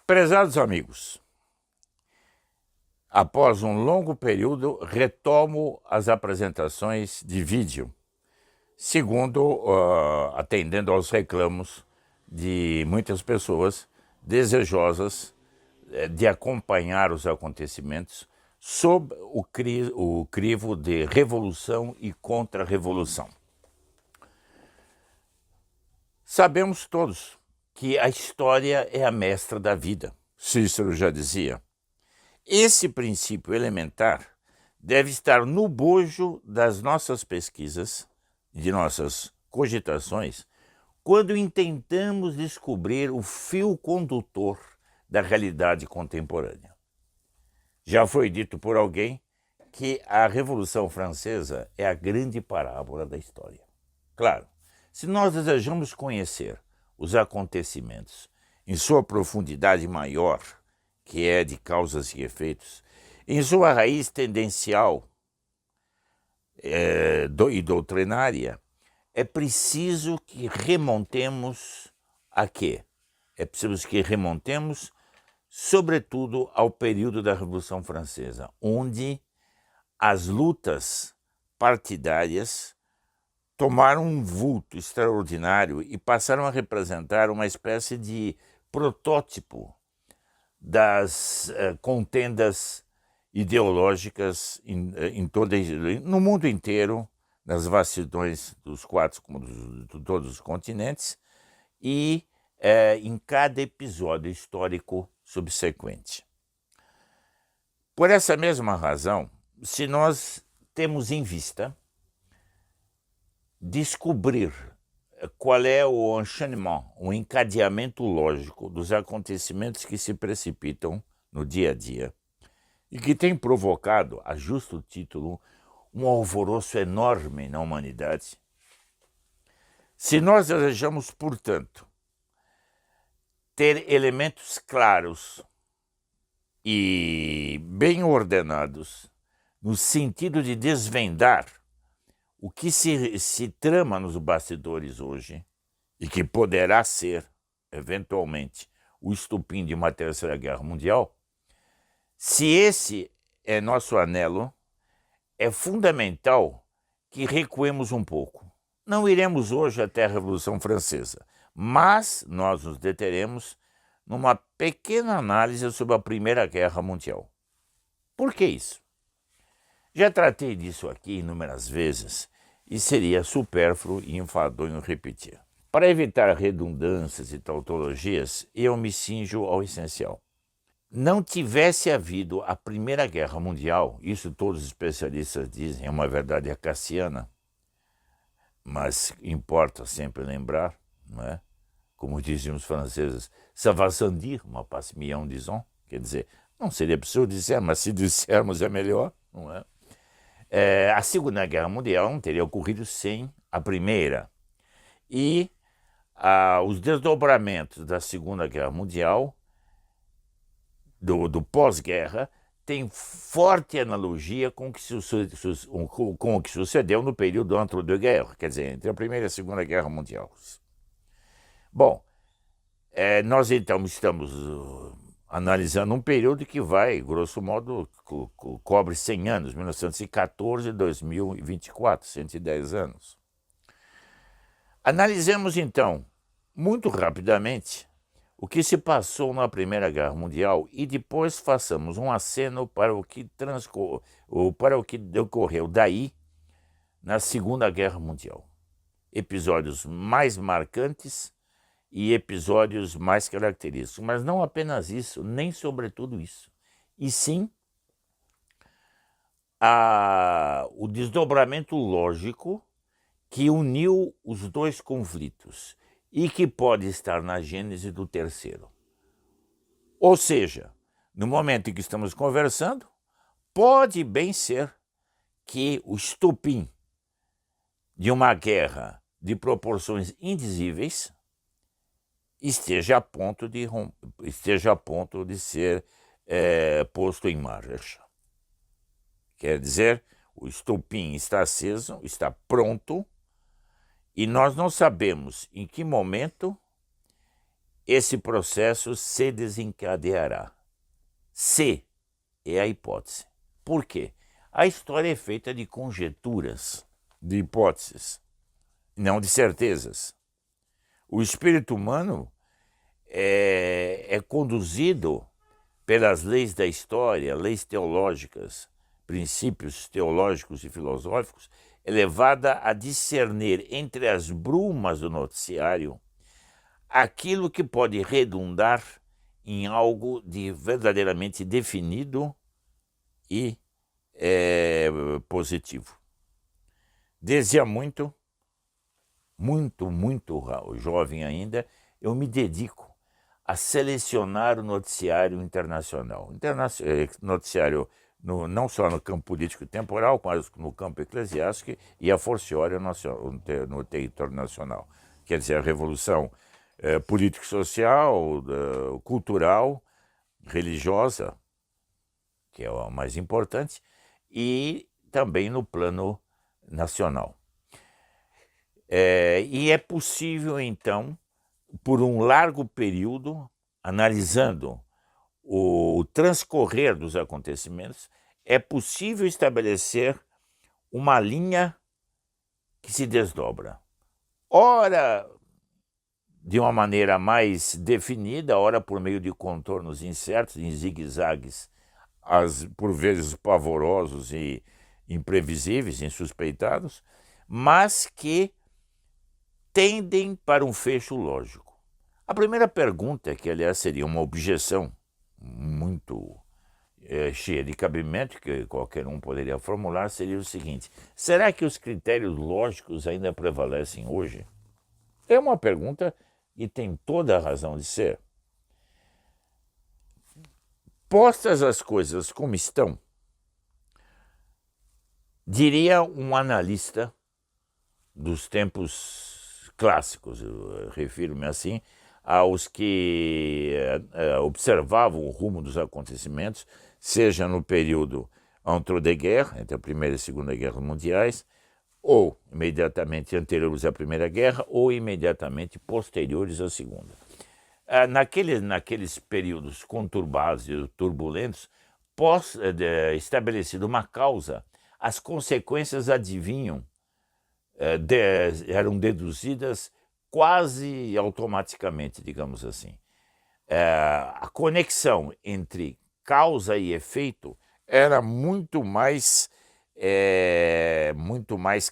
Prezados amigos, após um longo período, retomo as apresentações de vídeo, atendendo aos reclamos de muitas pessoas desejosas de acompanhar os acontecimentos sob o crivo de revolução e contra-revolução. Sabemos todos que a história é a mestra da vida, Cícero já dizia. Esse princípio elementar deve estar no bojo das nossas pesquisas, de nossas cogitações, quando intentamos descobrir o fio condutor da realidade contemporânea. Já foi dito por alguém que a Revolução Francesa é a grande parábola da história. Claro, se nós desejamos conhecer os acontecimentos em sua profundidade maior, que é de causas e efeitos, em sua raiz tendencial e doutrinária, é preciso que remontemos a quê? É preciso que remontemos, sobretudo, ao período da Revolução Francesa, onde as lutas partidárias tomaram um vulto extraordinário e passaram a representar uma espécie de protótipo das contendas ideológicas no mundo inteiro, nas vastidões dos de todos os continentes e em cada episódio histórico subsequente. Por essa mesma razão, se nós temos em vista descobrir qual é o enchaînement, o encadeamento lógico dos acontecimentos que se precipitam no dia a dia e que tem provocado, a justo título, um alvoroço enorme na humanidade. Se nós desejamos, portanto, ter elementos claros e bem ordenados no sentido de desvendar o que se trama nos bastidores hoje e que poderá ser, eventualmente, o estupim de uma terceira guerra mundial, se esse é nosso anelo, é fundamental que recuemos um pouco. Não iremos hoje até a Revolução Francesa, mas nós nos deteremos numa pequena análise sobre a Primeira Guerra Mundial. Por que isso? Já tratei disso aqui inúmeras vezes e seria supérfluo e enfadonho repetir. Para evitar redundâncias e tautologias, eu me cinjo ao essencial. Não tivesse havido a Primeira Guerra Mundial, isso todos os especialistas dizem, é uma verdade acaciana, mas importa sempre lembrar, não é? Como diziam os franceses, ça va sans dire, mais pas mieux en disant, quer dizer, não seria preciso dizer, mas se dissermos é melhor, não é? A Segunda Guerra Mundial não teria ocorrido sem a Primeira. E os desdobramentos da Segunda Guerra Mundial, do pós-guerra, tem forte analogia com o que sucedeu no período entre-deux-guerres, quer dizer, entre a Primeira e a Segunda Guerra Mundial. Bom, nós então estamos analisando um período que vai, grosso modo, cobre 100 anos, 1914 a 2024, 110 anos. Analisemos então, muito rapidamente, o que se passou na Primeira Guerra Mundial e depois façamos um aceno para o que decorreu daí na Segunda Guerra Mundial. Episódios mais marcantes e episódios mais característicos, mas não apenas isso, nem sobretudo isso, e sim o desdobramento lógico que uniu os dois conflitos e que pode estar na gênese do terceiro. Ou seja, no momento em que estamos conversando, pode bem ser que o estupim de uma guerra de proporções indizíveis esteja a ponto de ser posto em marcha. Quer dizer, o estupim está aceso, está pronto, e nós não sabemos em que momento esse processo se desencadeará. Se é a hipótese. Por quê? A história é feita de conjecturas, de hipóteses, não de certezas. O espírito humano é conduzido pelas leis da história, leis teológicas, princípios teológicos e filosóficos, é levada a discernir entre as brumas do noticiário aquilo que pode redundar em algo de verdadeiramente definido e positivo. Desde há muito jovem ainda, eu me dedico a selecionar o noticiário internacional. Noticiário não só no campo político e temporal, mas no campo eclesiástico e a forciore no território nacional. Quer dizer, a revolução político-social, cultural, religiosa, que é o mais importante, e também no plano nacional. E é possível, então, por um largo período, analisando o transcorrer dos acontecimentos, é possível estabelecer uma linha que se desdobra. Ora de uma maneira mais definida, ora por meio de contornos incertos, em zigue-zagues, por vezes pavorosos e imprevisíveis, insuspeitados, mas que tendem para um fecho lógico. A primeira pergunta, que aliás seria uma objeção muito cheia de cabimento, que qualquer um poderia formular, seria o seguinte: será que os critérios lógicos ainda prevalecem hoje? É uma pergunta que tem toda a razão de ser. Postas as coisas como estão, diria um analista dos tempos clássicos, eu refiro-me assim, aos que observavam o rumo dos acontecimentos, seja no período entre-guerra, entre a Primeira e a Segunda Guerra Mundiais, ou imediatamente anteriores à Primeira Guerra, ou imediatamente posteriores à Segunda. Naqueles períodos conturbados e turbulentos, estabelecida uma causa, as consequências adivinham, eram deduzidas quase automaticamente, digamos assim. A conexão entre causa e efeito era muito mais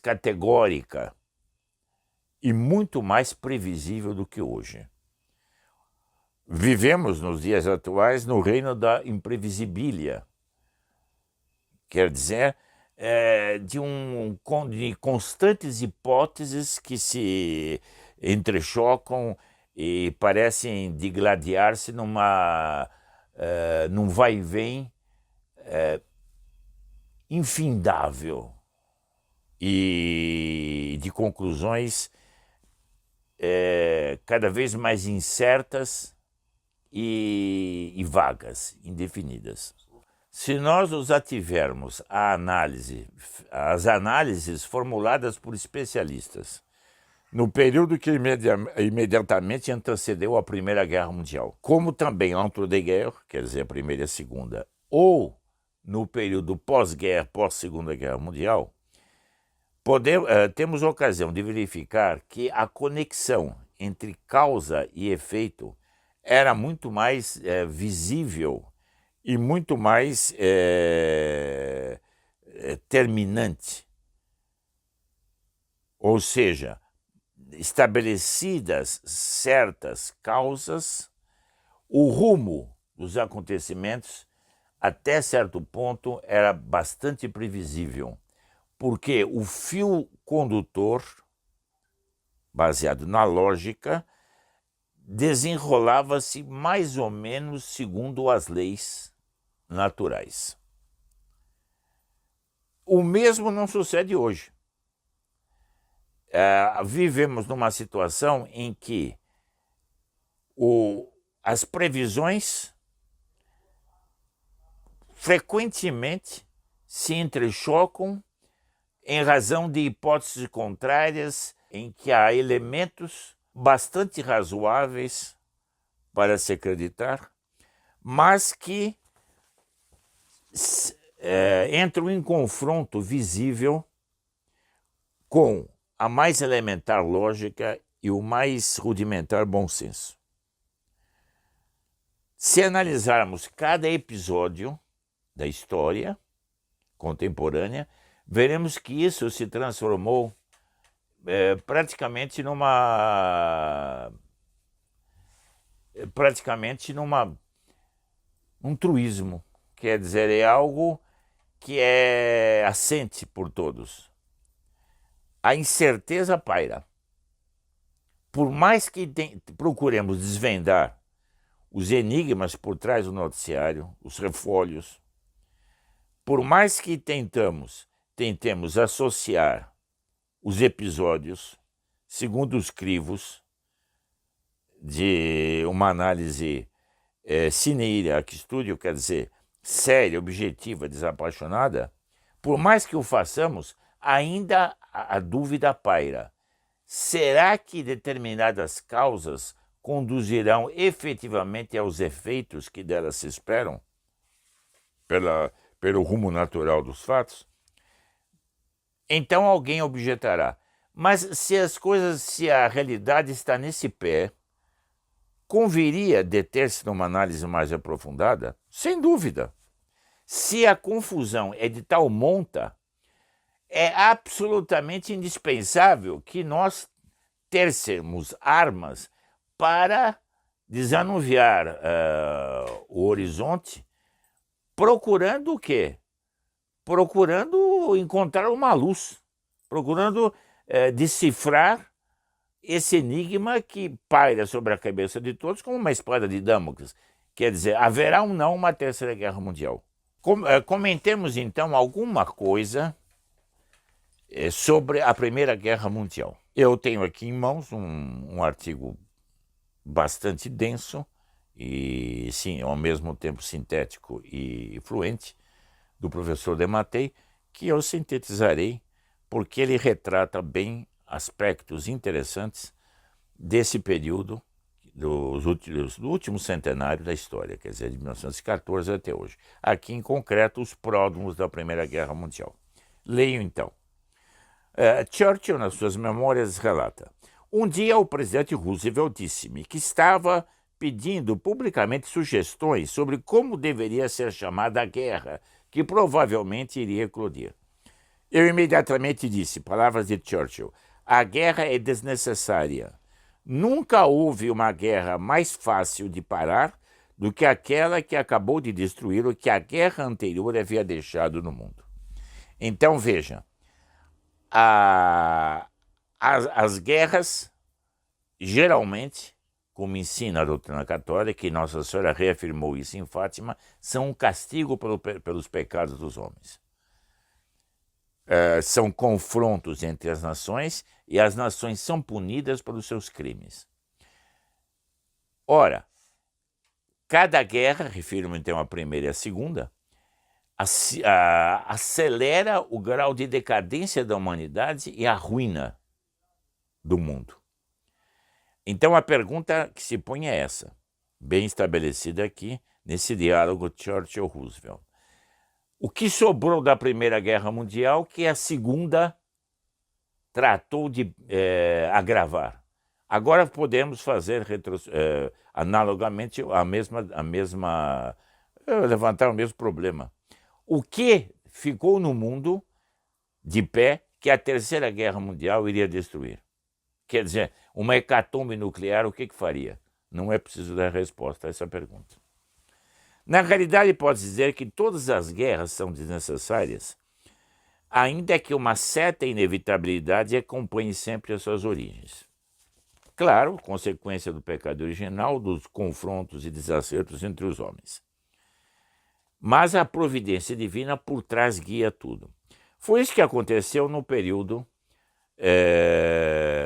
categórica e muito mais previsível do que hoje. Vivemos nos dias atuais no reino da imprevisibilia, quer dizer, de constantes hipóteses que se entrechocam e parecem digladiar-se num vai e vem infindável e de conclusões cada vez mais incertas e vagas, indefinidas. Se nós nos ativermos às análises formuladas por especialistas no período que imediatamente antecedeu a Primeira Guerra Mundial, como também entre-guerra, quer dizer, a Primeira e a Segunda, ou no período pós-guerra, pós-Segunda Guerra Mundial, temos ocasião de verificar que a conexão entre causa e efeito era muito mais visível e muito mais terminante. Ou seja, estabelecidas certas causas, o rumo dos acontecimentos, até certo ponto, era bastante previsível, porque o fio condutor, baseado na lógica, desenrolava-se mais ou menos segundo as leis naturais. O mesmo não sucede hoje. Vivemos numa situação em que as previsões frequentemente se entrechocam em razão de hipóteses contrárias, em que há elementos bastante razoáveis para se acreditar, mas que entram em confronto visível com a mais elementar lógica e o mais rudimentar bom senso. Se analisarmos cada episódio da história contemporânea, veremos que isso se transformou praticamente num truísmo. Quer dizer, é algo que é assente por todos. A incerteza paira. Por mais que procuremos desvendar os enigmas por trás do noticiário, os refólhos, por mais que tentemos associar os episódios, segundo os crivos de uma análise cineira que estude, quer dizer, séria, objetiva, desapaixonada, por mais que o façamos, ainda a dúvida paira. Será que determinadas causas conduzirão efetivamente aos efeitos que delas se esperam, pelo rumo natural dos fatos? Então alguém objetará, mas se a realidade está nesse pé, conviria deter-se numa análise mais aprofundada? Sem dúvida. Se a confusão é de tal monta, é absolutamente indispensável que nós têssemos armas para desanuviar o horizonte, procurando o quê? Procurando encontrar uma luz, procurando decifrar esse enigma que paira sobre a cabeça de todos como uma espada de Damocles. Quer dizer, haverá ou não uma terceira guerra mundial? Comentemos então alguma coisa sobre a Primeira Guerra Mundial. Eu tenho aqui em mãos um artigo bastante denso e, sim, ao mesmo tempo sintético e fluente, do professor Dematteis, que eu sintetizarei porque ele retrata bem aspectos interessantes desse período do último centenário da história, quer dizer, de 1914 até hoje. Aqui, em concreto, os pródromos da Primeira Guerra Mundial. Leio, então. Churchill, nas suas memórias, relata: um dia o presidente Roosevelt disse-me que estava pedindo publicamente sugestões sobre como deveria ser chamada a guerra, que provavelmente iria eclodir. Eu imediatamente disse, palavras de Churchill, a guerra é desnecessária. Nunca houve uma guerra mais fácil de parar do que aquela que acabou de destruir o que a guerra anterior havia deixado no mundo. Então, veja, as guerras, geralmente, como ensina a doutrina católica, e Nossa Senhora reafirmou isso em Fátima, são um castigo pelos pecados dos homens. São confrontos entre as nações e as nações são punidas pelos seus crimes. Ora, cada guerra, refiro-me então à primeira e à segunda, acelera o grau de decadência da humanidade e a ruína do mundo. Então a pergunta que se põe é essa, bem estabelecida aqui nesse diálogo Churchill-Roosevelt. O que sobrou da Primeira Guerra Mundial que a Segunda tratou de agravar? Agora podemos fazer analogamente levantar o mesmo problema. O que ficou no mundo de pé que a Terceira Guerra Mundial iria destruir? Quer dizer, uma hecatombe nuclear, o que faria? Não é preciso dar resposta a essa pergunta. Na realidade, pode-se dizer que todas as guerras são desnecessárias, ainda que uma certa inevitabilidade acompanhe sempre as suas origens. Claro, consequência do pecado original, dos confrontos e desacertos entre os homens. Mas a providência divina por trás guia tudo. Foi isso que aconteceu no período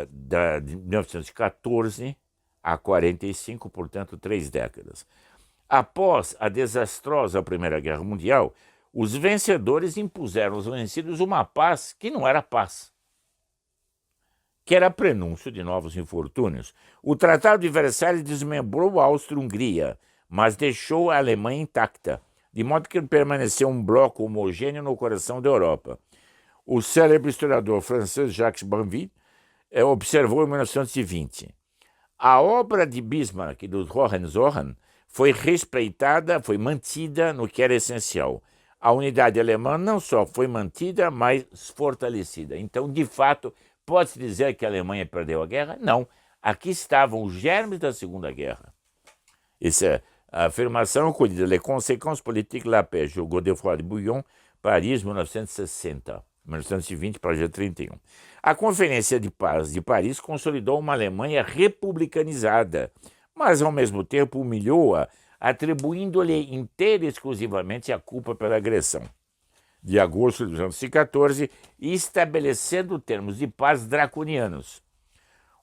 de 1914 a 45, portanto, 3 décadas. Após a desastrosa Primeira Guerra Mundial, os vencedores impuseram aos vencidos uma paz que não era paz. que era prenúncio de novos infortúnios. O Tratado de Versalhes desmembrou a Áustria-Hungria, mas deixou a Alemanha intacta, de modo que permaneceu um bloco homogêneo no coração da Europa. O célebre historiador francês Jacques Banville observou em 1920: a obra de Bismarck e dos Hohenzollern foi respeitada, foi mantida no que era essencial. A unidade alemã não só foi mantida, mas fortalecida. Então, de fato, pode-se dizer que a Alemanha perdeu a guerra? Não. Aqui estavam os germes da Segunda Guerra. Essa é a afirmação colhida Les conséquences politiques de la paix, Godefroy de Bouillon, Paris, 1960. 1920, página 31. A Conferência de Paz de Paris consolidou uma Alemanha republicanizada, mas ao mesmo tempo humilhou-a, atribuindo-lhe inteira e exclusivamente a culpa pela agressão de agosto de 1914 e estabelecendo termos de paz draconianos.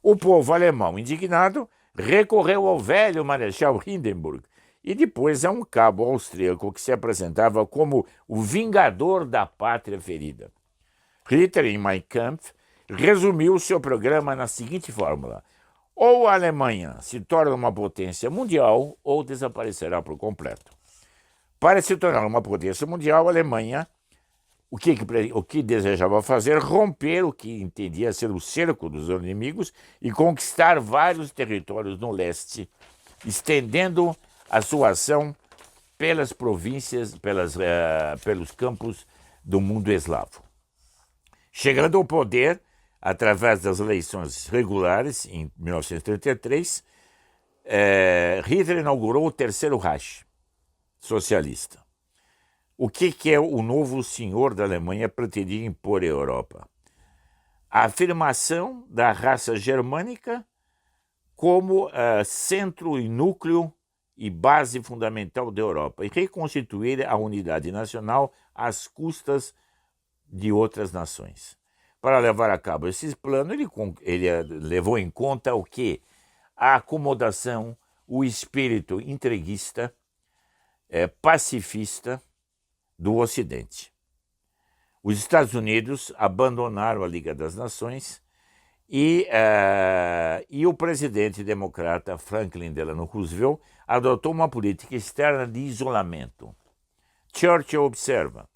O povo alemão, indignado, recorreu ao velho Marechal Hindenburg e depois a um cabo austríaco que se apresentava como o vingador da pátria ferida. Hitler, em Mein Kampf, resumiu seu programa na seguinte fórmula: ou a Alemanha se torna uma potência mundial ou desaparecerá por completo. Para se tornar uma potência mundial, a Alemanha, o que desejava fazer? Romper o que entendia ser o cerco dos inimigos e conquistar vários territórios no leste, estendendo a sua ação pelas províncias, pelos campos do mundo eslavo. Chegando ao poder, através das eleições regulares, em 1933, Hitler inaugurou o Terceiro Reich socialista. O que é o novo senhor da Alemanha pretendia impor à Europa? A afirmação da raça germânica como centro e núcleo e base fundamental da Europa, e reconstituir a unidade nacional às custas de outras nações. Para levar a cabo esses planos, ele levou em conta o quê? A acomodação, o espírito entreguista, pacifista do Ocidente. Os Estados Unidos abandonaram a Liga das Nações e o presidente democrata Franklin Delano Roosevelt adotou uma política externa de isolamento. Churchill observa: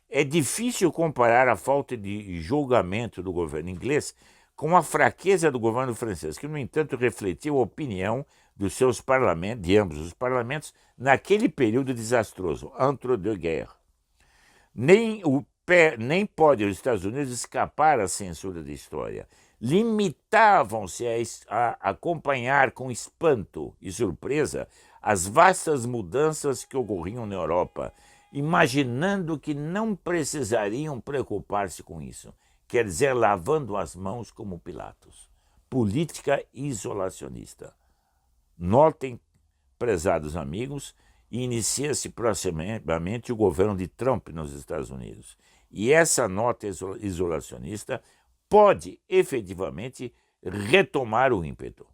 é difícil comparar a falta de julgamento do governo inglês com a fraqueza do governo francês, que, no entanto, refletiu a opinião dos seus parlamentos, de ambos os parlamentos, naquele período desastroso, entre-deux-guerres. Nem pode os Estados Unidos escapar à censura da história. Limitavam-se a acompanhar com espanto e surpresa as vastas mudanças que ocorriam na Europa, imaginando que não precisariam preocupar-se com isso. Quer dizer, lavando as mãos como Pilatos. Política isolacionista. Notem, prezados amigos, inicia-se proximamente o governo de Trump nos Estados Unidos. E essa nota isolacionista pode efetivamente retomar o ímpeto.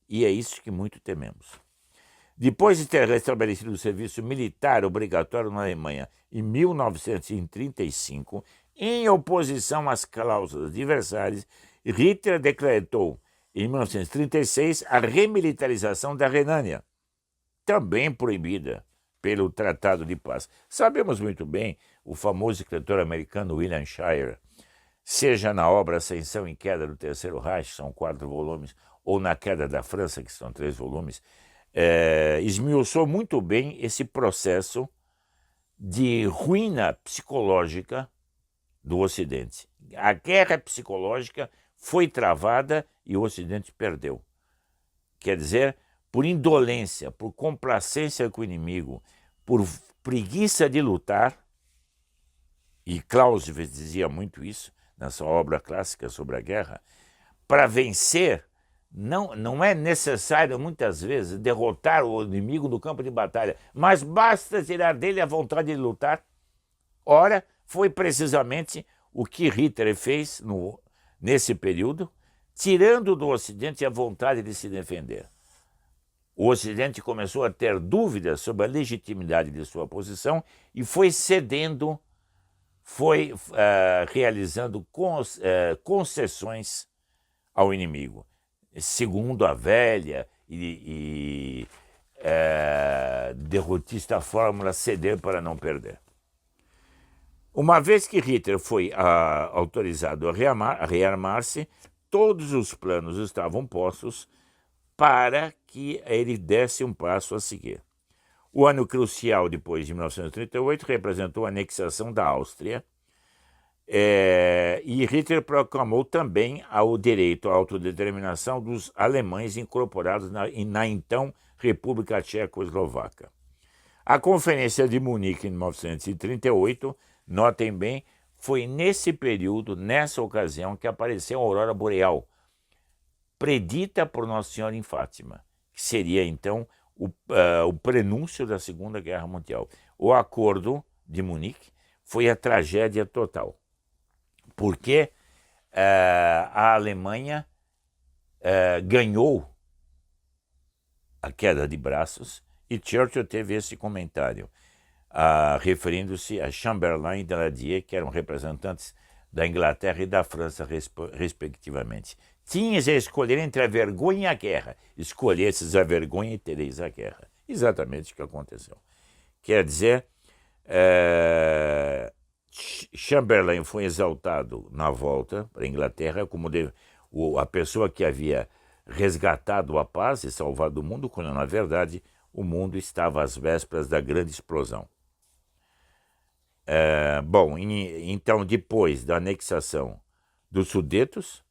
E é isso que muito tememos. Depois de ter restabelecido o serviço militar obrigatório na Alemanha em 1935, em oposição às cláusulas de Versalhes, Hitler decretou em 1936 a remilitarização da Renânia, também proibida pelo Tratado de Paz. Sabemos muito bem, o famoso escritor americano William Shirer, seja na obra Ascensão e Queda do Terceiro Reich, são 4 volumes, ou na Queda da França, que são 3 volumes, esmiuçou muito bem esse processo de ruína psicológica do Ocidente. A guerra psicológica foi travada e o Ocidente perdeu. Quer dizer, por indolência, por complacência com o inimigo, por preguiça de lutar, e Clausewitz dizia muito isso na sua obra clássica sobre a guerra, para vencer, não é necessário, muitas vezes, derrotar o inimigo no campo de batalha, mas basta tirar dele a vontade de lutar. Ora, foi precisamente o que Hitler fez nesse período, tirando do Ocidente a vontade de se defender. O Ocidente começou a ter dúvidas sobre a legitimidade de sua posição e foi cedendo, foi realizando concessões ao inimigo, segundo a velha derrotista fórmula ceder para não perder. Uma vez que Hitler foi autorizado a rearmar-se, todos os planos estavam postos para que ele desse um passo a seguir. O ano crucial depois de 1938 representou a anexação da Áustria, e Hitler proclamou também o direito à autodeterminação dos alemães incorporados na então República Tchecoslovaca. A Conferência de Munique, em 1938, notem bem, foi nesse período, nessa ocasião, que apareceu a aurora boreal, predita por Nossa Senhora em Fátima, que seria, então, o prenúncio da Segunda Guerra Mundial. O Acordo de Munique foi a tragédia total, porque a Alemanha ganhou a queda de braços, e Churchill teve esse comentário, referindo-se a Chamberlain e Daladier, que eram representantes da Inglaterra e da França, respectivamente. Tinhas a escolher entre a vergonha e a guerra. Escolhesses a vergonha e tereis a guerra. Exatamente o que aconteceu. Quer dizer, Chamberlain foi exaltado na volta para a Inglaterra como a pessoa que havia resgatado a paz e salvado o mundo, quando, na verdade, o mundo estava às vésperas da grande explosão. Então, depois da anexação dos Sudetos,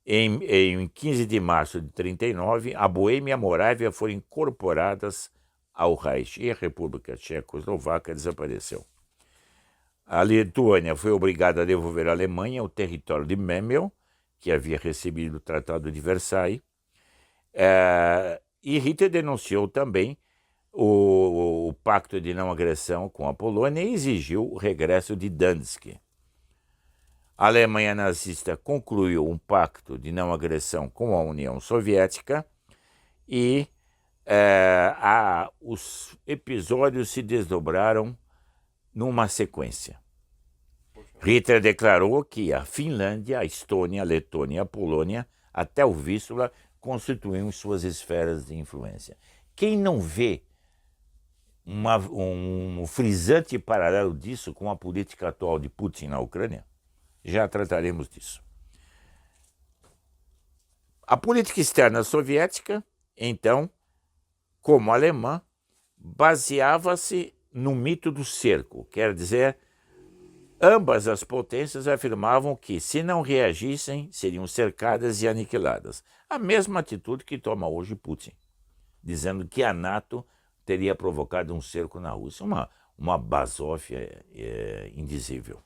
em 15 de março de 1939, a Boêmia e a Morávia foram incorporadas ao Reich e a República Tchecoslovaca desapareceu. A Lituânia foi obrigada a devolver à Alemanha o território de Memel, que havia recebido o Tratado de Versailles, e Hitler denunciou também o pacto de não agressão com a Polônia e exigiu o regresso de Danzig. A Alemanha nazista concluiu um pacto de não agressão com a União Soviética e os episódios se desdobraram numa sequência. Hitler declarou que a Finlândia, a Estônia, a Letônia e a Polônia, até o Vístula, constituíam suas esferas de influência. Quem não vê um frisante paralelo disso com a política atual de Putin na Ucrânia? Já trataremos disso. A política externa soviética, então, como alemã, baseava-se no mito do cerco, quer dizer, ambas as potências afirmavam que, se não reagissem, seriam cercadas e aniquiladas. A mesma atitude que toma hoje Putin, dizendo que a NATO teria provocado um cerco na Rússia. Uma basófia indizível.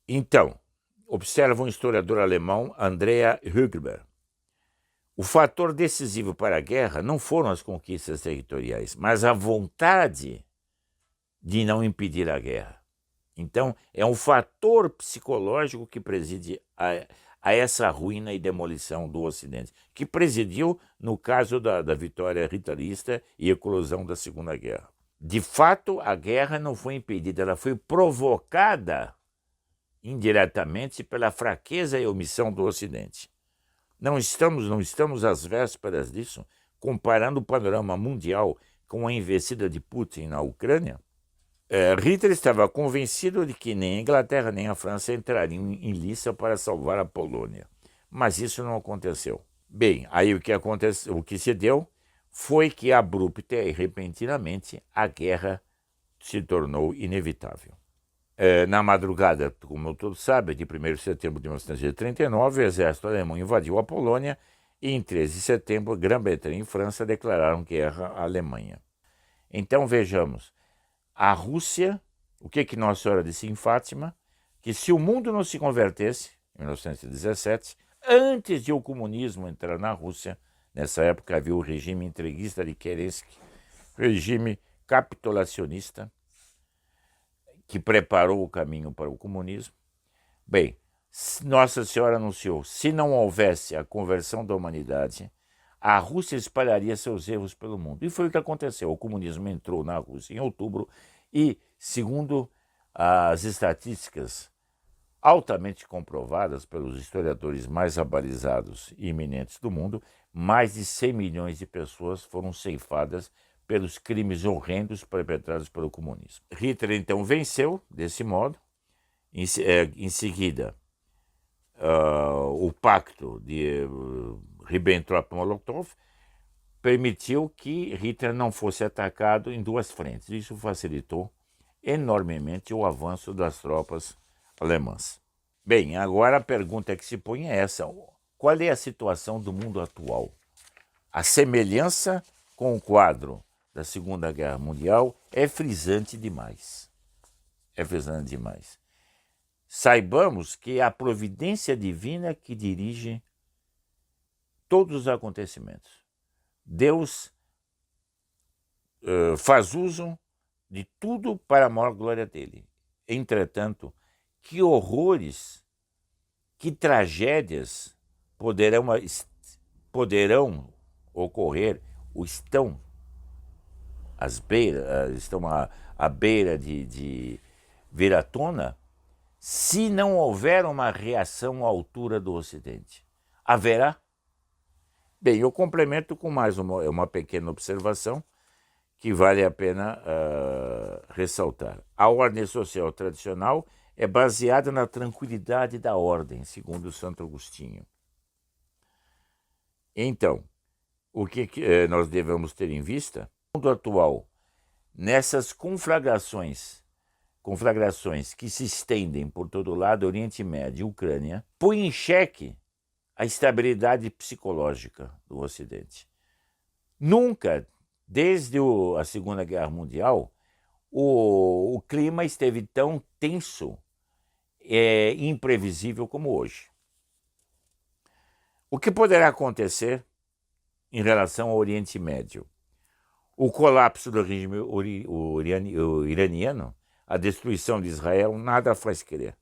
Então, observa um historiador alemão, Andrea Hügler, o fator decisivo para a guerra não foram as conquistas territoriais, mas a vontade de não impedir a guerra. Então, é um fator psicológico que preside a essa ruína e demolição do Ocidente, que presidiu no caso da vitória hitlerista e eclosão da Segunda Guerra. De fato, a guerra não foi impedida, ela foi provocada indiretamente pela fraqueza e omissão do Ocidente. Não estamos às vésperas disso, comparando o panorama mundial com a investida de Putin na Ucrânia? Hitler estava convencido de que nem a Inglaterra nem a França entrariam em liça para salvar a Polônia, mas isso não aconteceu. Bem, aí o que se deu foi que abrupta e repentinamente a guerra se tornou inevitável. Na madrugada, como todos sabem, de 1º de setembro de 1939, o exército alemão invadiu a Polônia e em 13 de setembro, Grã-Bretanha e França declararam guerra à Alemanha. Então vejamos, a Rússia, o que Nossa Senhora disse em Fátima? Que se o mundo não se convertesse, em 1917, antes de o comunismo entrar na Rússia, nessa época havia o regime entreguista de Kerensky, regime capitulacionista, que preparou o caminho para o comunismo. Bem, Nossa Senhora anunciou, se não houvesse a conversão da humanidade, a Rússia espalharia seus erros pelo mundo. E foi o que aconteceu. O comunismo entrou na Rússia em outubro e, segundo as estatísticas altamente comprovadas pelos historiadores mais abalizados e eminentes do mundo, mais de 100 milhões de pessoas foram ceifadas pelos crimes horrendos perpetrados pelo comunismo. Hitler, então, venceu desse modo. Em seguida, o pacto de Ribbentrop-Molotov permitiu que Hitler não fosse atacado em duas frentes. Isso facilitou enormemente o avanço das tropas alemãs. Bem, agora a pergunta que se põe é essa: qual é a situação do mundo atual? A semelhança com o quadro da Segunda Guerra Mundial é frisante demais. É frisante demais. Saibamos que é a providência divina que dirige todos os acontecimentos. Deus faz uso de tudo para a maior glória dele. Entretanto, que horrores, que tragédias poderão ocorrer, ou estão à beira de vir à tona, se não houver uma reação à altura do Ocidente. Haverá? Bem, eu complemento com mais uma pequena observação que vale a pena ressaltar. A ordem social tradicional é baseada na tranquilidade da ordem, segundo Santo Agostinho. Então, o que nós devemos ter em vista? No mundo atual, nessas conflagrações que se estendem por todo lado, Oriente Médio e Ucrânia, põe em xeque a estabilidade psicológica do Ocidente. Nunca, desde a Segunda Guerra Mundial, o clima esteve tão tenso e imprevisível como hoje. O que poderá acontecer em relação ao Oriente Médio? O colapso do regime iraniano, a destruição de Israel, nada faz crer.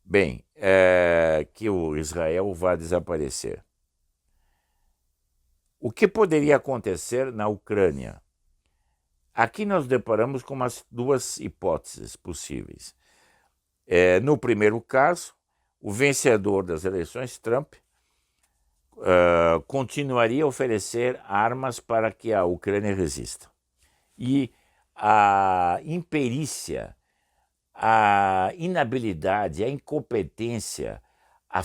Bem, que o Israel vá desaparecer. O que poderia acontecer na Ucrânia? Aqui nós deparamos com umas duas hipóteses possíveis. No primeiro caso, o vencedor das eleições, Trump, continuaria a oferecer armas para que a Ucrânia resista. E a imperícia, a inabilidade, a incompetência, a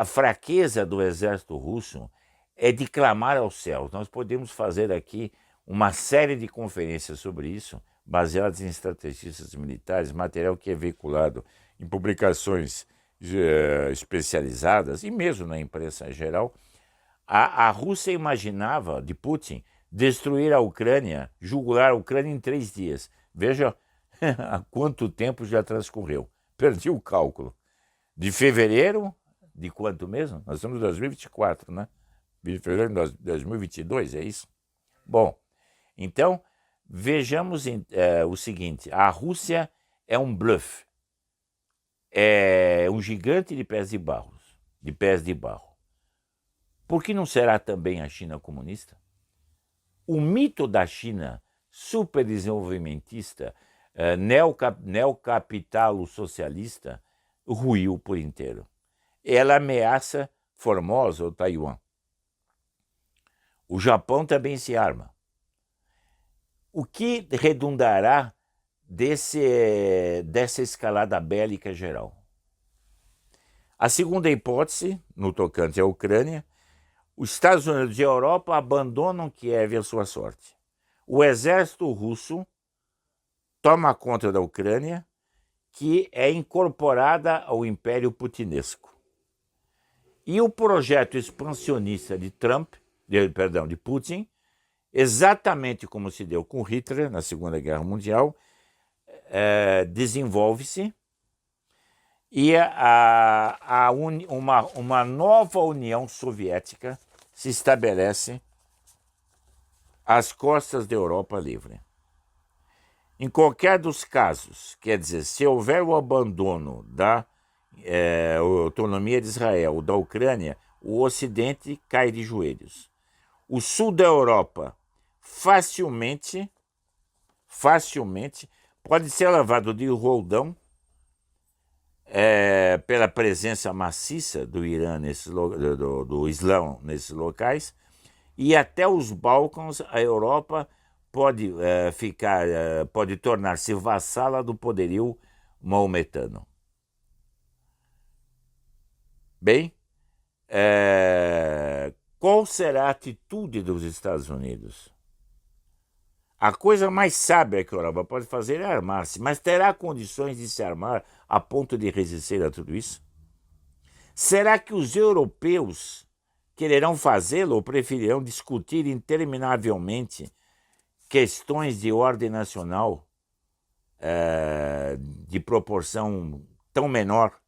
fraqueza do exército russo é de clamar aos céus. Nós podemos fazer aqui uma série de conferências sobre isso, baseadas em estrategistas militares, material que é veiculado em publicações especializadas e mesmo na imprensa em geral. A Rússia imaginava, de Putin, destruir a Ucrânia, jugular a Ucrânia em 3 dias. Veja há quanto tempo já transcorreu. Perdi o cálculo. De fevereiro, de quanto mesmo? Nós estamos em 2024, né? De fevereiro de 2022, é isso? Bom, então, vejamos o seguinte. A Rússia é um bluff. É um gigante de pés de barro. Por que não será também a China comunista? O mito da China superdesenvolvimentista, neocapitalo-socialista, ruiu por inteiro. Ela ameaça Formosa ou Taiwan. O Japão também se arma. O que redundará dessa escalada bélica geral? A segunda hipótese, no tocante à Ucrânia, os Estados Unidos e a Europa abandonam Kiev à sua sorte. O exército russo toma conta da Ucrânia, que é incorporada ao Império Putinesco. E o projeto expansionista de Putin, exatamente como se deu com Hitler na Segunda Guerra Mundial, desenvolve-se e uma nova União Soviética se estabelece às costas da Europa livre. Em qualquer dos casos, quer dizer, se houver o abandono da autonomia de Israel ou da Ucrânia, o Ocidente cai de joelhos. O sul da Europa facilmente pode ser lavado de roldão pela presença maciça do Irã do Islã nesses locais, e até os Balcãs, a Europa pode pode tornar-se vassala do poderio maometano. Bem, qual será a atitude dos Estados Unidos? A coisa mais sábia que a Europa pode fazer é armar-se, mas terá condições de se armar a ponto de resistir a tudo isso? Será que os europeus quererão fazê-lo ou preferirão discutir interminavelmente questões de ordem nacional de proporção tão menor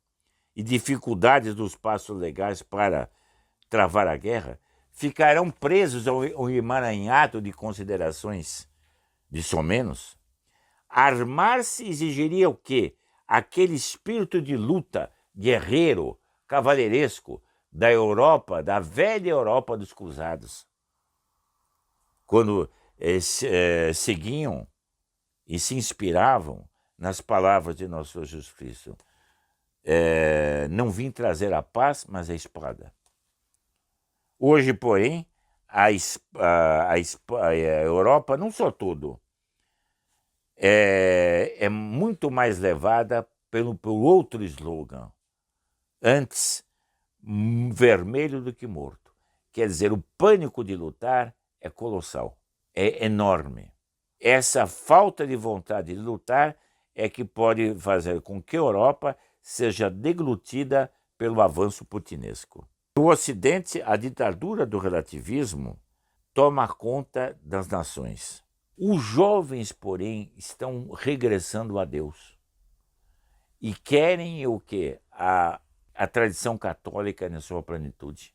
e dificuldades dos passos legais para travar a guerra? Ficarão presos ao emaranhado de considerações de somenos? Armar-se exigiria o quê? Aquele espírito de luta guerreiro, cavalheiresco da Europa, da velha Europa dos cruzados, quando seguiam e se inspiravam nas palavras de nosso Senhor Jesus Cristo. Não vim trazer a paz, mas a espada. Hoje, porém, a Europa, não só tudo, é muito mais levada pelo outro slogan, antes vermelho do que morto. Quer dizer, o pânico de lutar é colossal, é enorme. Essa falta de vontade de lutar é que pode fazer com que a Europa seja deglutida pelo avanço putinesco. No Ocidente, a ditadura do relativismo toma conta das nações. Os jovens, porém, estão regressando a Deus e querem o quê? A tradição católica na sua plenitude.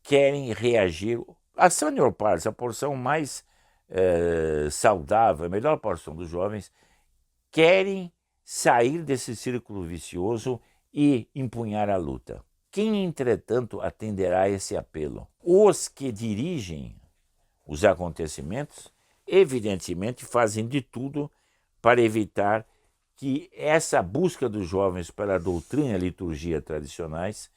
Querem reagir. A senior parts, a porção mais saudável, a melhor porção dos jovens, querem sair desse círculo vicioso e empunhar a luta. Quem, entretanto, atenderá a esse apelo? Os que dirigem os acontecimentos, evidentemente, fazem de tudo para evitar que essa busca dos jovens pela doutrina e liturgia tradicionais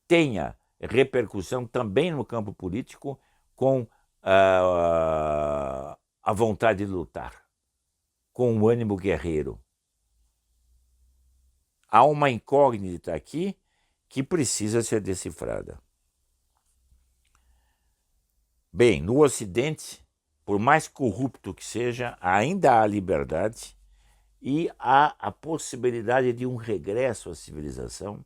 tenha repercussão também no campo político com a vontade de lutar, com o ânimo guerreiro. Há uma incógnita aqui que precisa ser decifrada. Bem, no Ocidente, por mais corrupto que seja, ainda há liberdade e há a possibilidade de um regresso à civilização,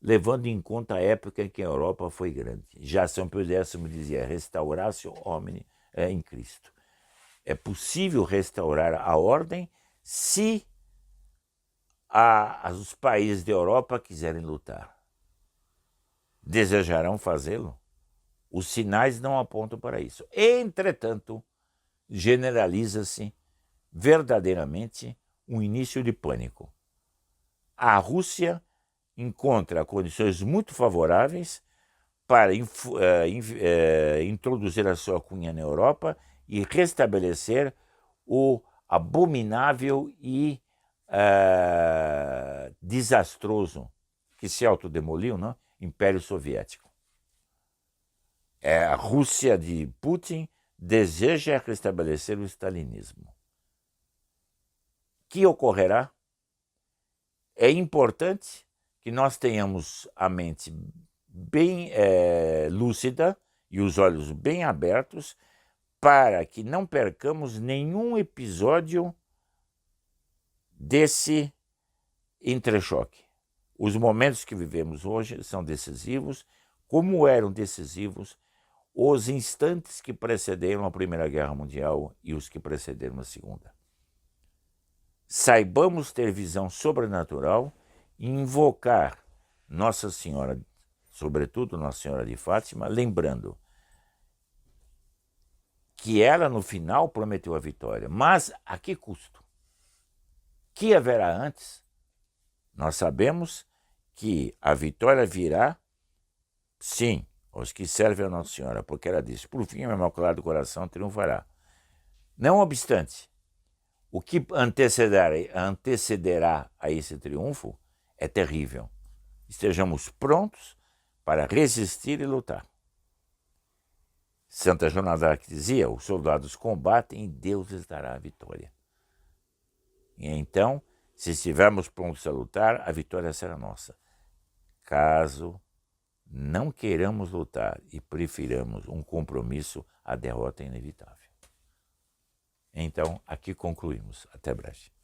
levando em conta a época em que a Europa foi grande. Já São Pio X dizia, restauratio homini em Cristo. É possível restaurar a ordem se os países da Europa quiserem lutar. Desejarão fazê-lo? Os sinais não apontam para isso. Entretanto, generaliza-se verdadeiramente um início de pânico. A Rússia encontra condições muito favoráveis para introduzir a sua cunha na Europa e restabelecer o abominável e desastroso que se autodemoliu, não? Império Soviético. A Rússia de Putin deseja restabelecer o stalinismo. O que ocorrerá? É importante que nós tenhamos a mente bem lúcida e os olhos bem abertos para que não percamos nenhum episódio desse entrechoque. Os momentos que vivemos hoje são decisivos, como eram decisivos os instantes que precederam a Primeira Guerra Mundial e os que precederam a Segunda. Saibamos ter visão sobrenatural e invocar Nossa Senhora, sobretudo Nossa Senhora de Fátima, lembrando que ela no final prometeu a vitória, mas a que custo? Que haverá antes? Nós sabemos que a vitória virá, sim, aos que servem a Nossa Senhora, porque ela disse, por fim, o Imaculado Coração triunfará. Não obstante, O que antecederá a esse triunfo é terrível. Estejamos prontos para resistir e lutar. Santa Joana d'Arc dizia: os soldados combatem e Deus lhes dará a vitória. E então, se estivermos prontos a lutar, a vitória será nossa. Caso não queiramos lutar e prefiramos um compromisso, a derrota é inevitável. Então, aqui concluímos. Até breve.